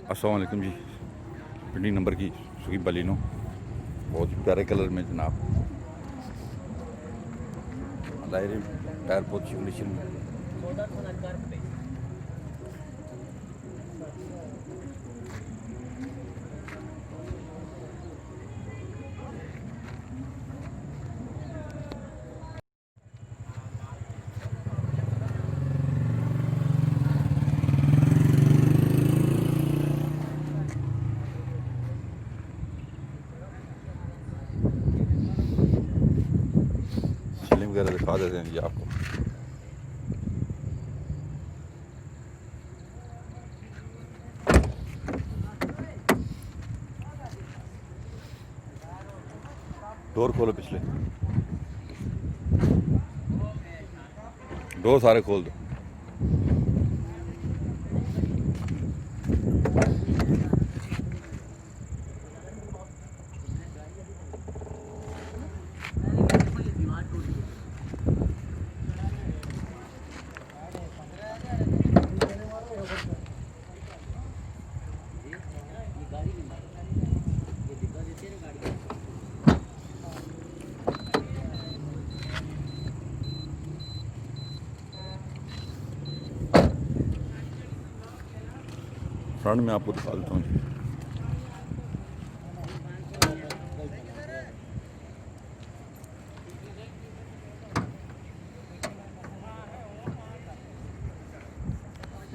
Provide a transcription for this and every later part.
अस्सलाम वालेकुम जी। Building number की सुजुकी बलिनो, बहुत ही प्यारे कलर में जनाब। टायर बहुत अच्छी कंडीशन में। सीलिंग वगैरह दिखा देते हैं जी आपको। डोर खोलो, पिछले डोर सारे खोल दो। फ्रंट में आपको दिखा देता हूँ जी।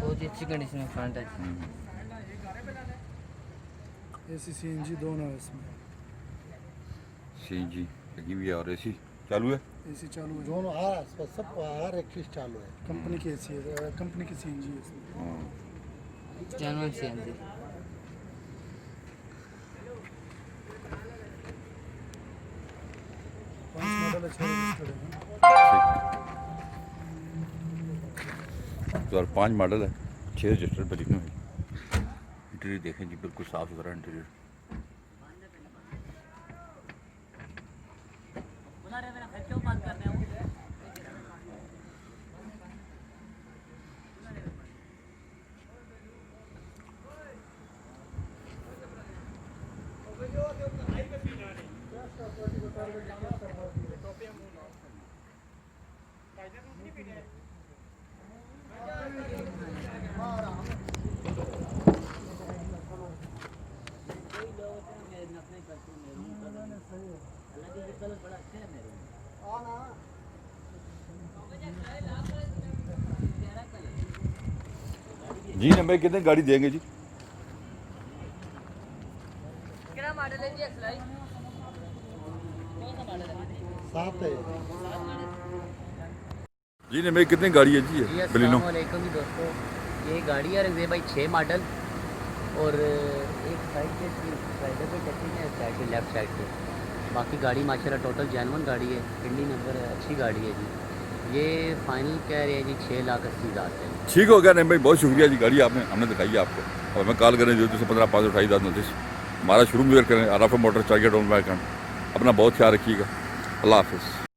बहुत ही अच्छी कंडीशन में फ्रंट है। एसी सीएनजी दोनों है इसमें। सीएनजी लगी हुई है और एसी चालू है। एसी चालू है, दोनों सब हर एक चीज़ चालू है। कंपनी की एसी है, कंपनी की सीएनजी है इसमें। Genuine CNG. मॉडल अच्छा रजिस्टर्ड है। 2005 मॉडल है, 6 रजिस्टर बलिनो है। इंटीरियर देखें जी, बिल्कुल साफ़ सुथरा इंटीरियर। जी नंबर कितने गाड़ी देंगे जी? क्या मॉडल है जी? एक्सलाई कौन सा मॉडल है? 7 है। जी नंबर कितने गाड़ी है जी? जी बलिनो। अस्सलाम वालेकुम जी दोस्तों, ये गाड़ी है रंगे भाई 6 मॉडल और एक साइड पे स्लाइडर पे टचिंग है, साइड पे लेफ्ट साइड पे। बाकी गाड़ी माशाल्लाह टोटल जेन्युइन गाड़ी है, इंडी नंबर है, अच्छी गाड़ी है जी। ये फाइनल कह रहे हैं जी 6,80,000 है। ठीक हो गया नहीं भाई, बहुत शुक्रिया जी। गाड़ी हमने दिखाई है आपको, और हमें कॉल करें जो 15 5 28 नोटिस हमारा शुरू में करें। आराफा मोटर चार्गे डाउन बैक। अपना बहुत ख्याल रखिएगा। अल्लाह हाफिज़।